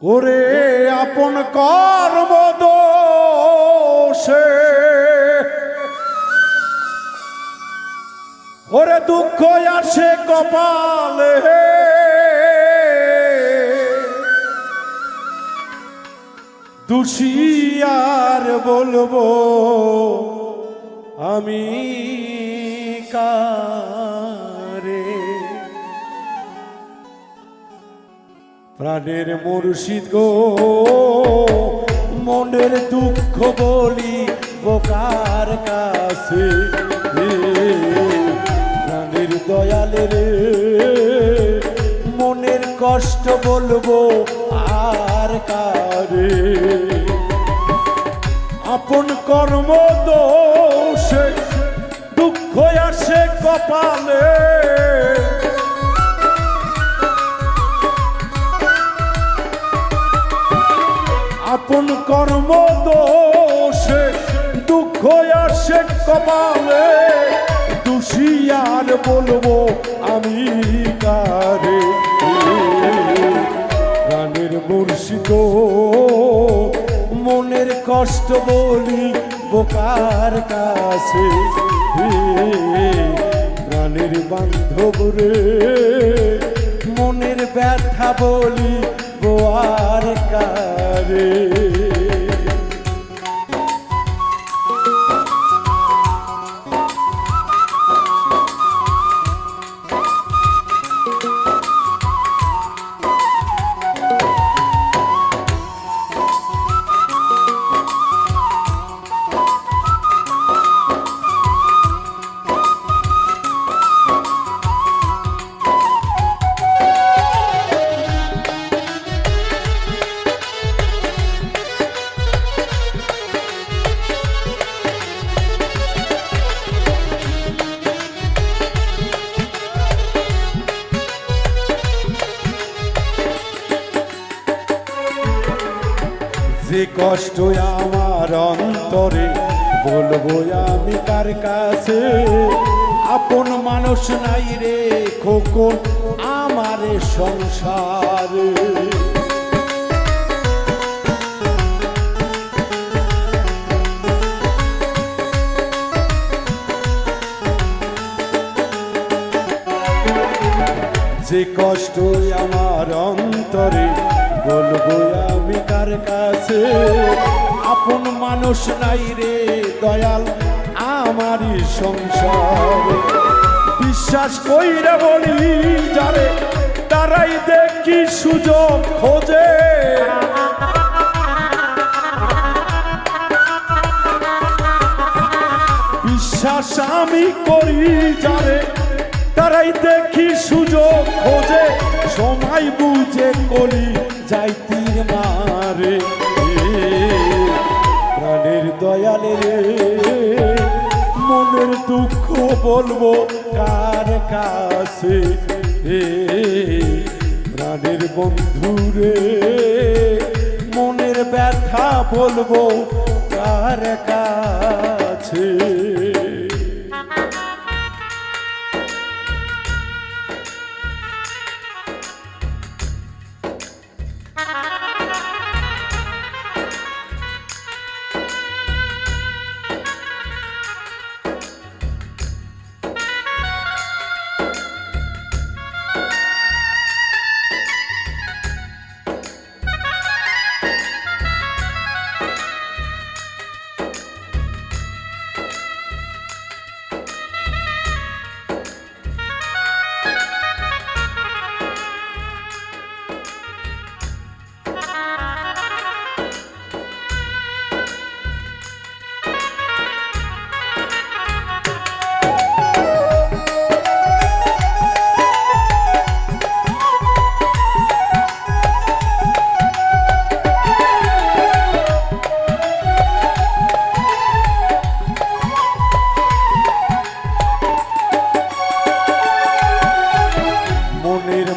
ওরে আপন কর্ম দোষে ওরে দুঃখ আসে কপালে দোষী আর বলবো আমি কারে। প্রাণের মুর্শিদ গো মনের দুঃখ বলি বোকার কাছে, প্রাণের দয়ালে রে মনের কষ্ট বলবো আর কারে। আপন কর্ম দোষে দুঃখ আসে কপালে আপন কর্ম দোষে দুঃখ আসে কপালে দোষী আর বলবো আমি কারে। প্রাণের মুর্শিদ মনের কষ্ট বলি বোকার কাছে, প্রাণের বান্ধব রে মনের ব্যথা বলি বোয়ার কারে। যে কষ্ট আমার অন্তরে বলবো আমি কার কাছে, আপন মানুষ নাই রে খোকন আমার সংসারে। যে কষ্ট আমার অন্তরে বলবো আমি কার কাছে, আপন মানুষ নাই রে দয়াল আমারই সংসার। বিশ্বাস কইরা বলি যারে তারাই দেখি সুযোগ খোঁজে, বিশ্বাস আমি করি যারে তারাই দেখি সুযোগ খোঁজে, সময় বুঝে করি যাই তীর মারে। প্রাণের দয়ালে রে মনের দুঃখ বলবো কার কাছে, প্রাণের বন্ধু রে মনের ব্যথা বলবো কার কাছে।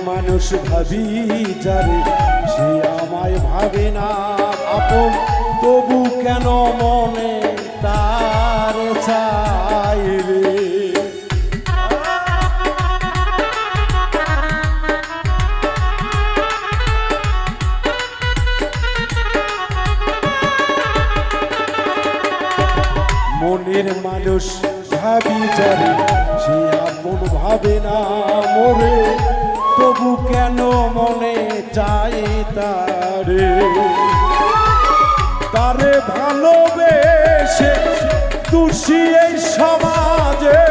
মানুষ ভাবি যারে সে আমায় ভাবে না আপন, তবু কেন মনে তার চাই রে। মনের মানুষ ভাবি যারে সে আপন ভাবে না মোরে, তবু কেন মনে চাই তারে। তারে ভালোবেসে দোষী এই সমাজে,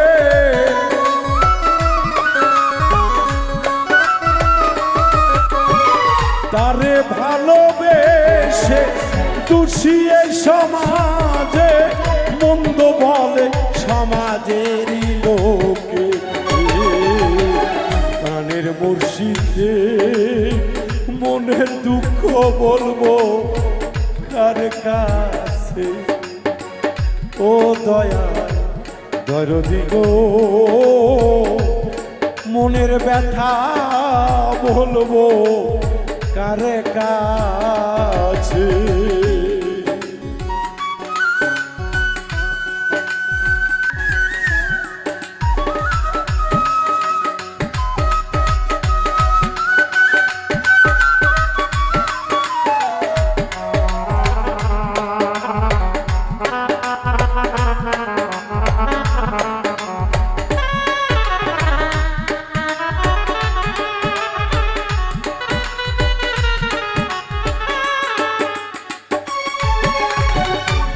তারে ভালোবেসে দোষী এই সমাজে, মন্দ বলে সমাজেরই লোকে। প্রাণের মুর্শিদে মনের দুঃখ বলবো কার কাছে? ও দয়া দরদি গো, মনের ব্যথা বলবো কার কাছে?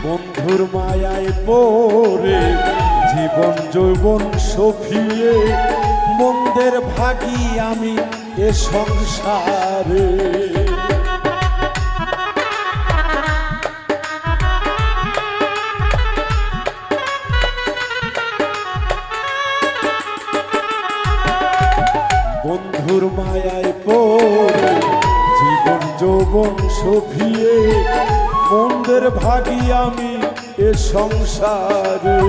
বন্ধুর মায়ায় পড়ে জীবন যৌবন সফিয়ে, মন্দের ভাগী আমি এ সংসারে। বন্ধুর মায়ায় পড়ে জীবন যৌবন সফিয়ে, মন্দের ভাগী আমি এ সংসারে।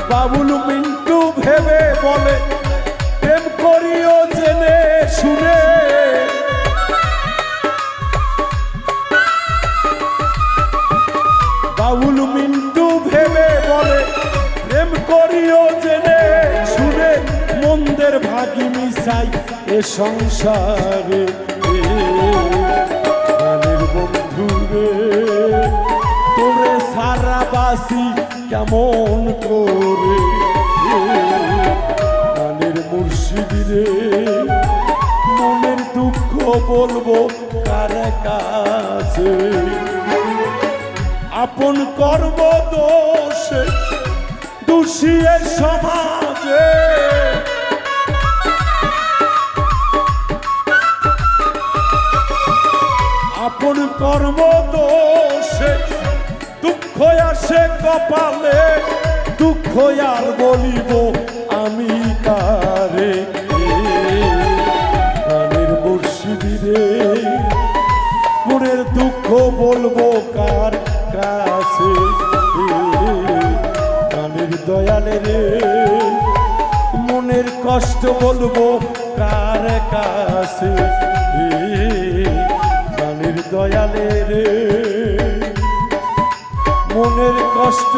বাবুল মিন্টু ভেবে বলে প্রেম করিও জেনে শুনে, বাবুল মিন্টু ভেবে বলে প্রেম করিও জেনে শুনে, মন্দের ভাগী মিশাই এ সংসারে। বন্ধুরে তোরে সারা বাসি কেমন করে, প্রাণের মুর্শিদরে মনের দুঃখ বলবো কার কাছে? আপন কর্ম দোষে দোষী এ সমাজে, আপন কর্ম দোষে দুঃখ আসে কপালে, দুঃখ আর বলিব আমি কারে? প্রাণের মুর্শিদরে মনের দুঃখ বলবো কার কাছে? প্রাণের দয়ালে রে মনের কষ্ট বলবো কার কাছে? প্রাণের দয়ালে রে মনের কষ্ট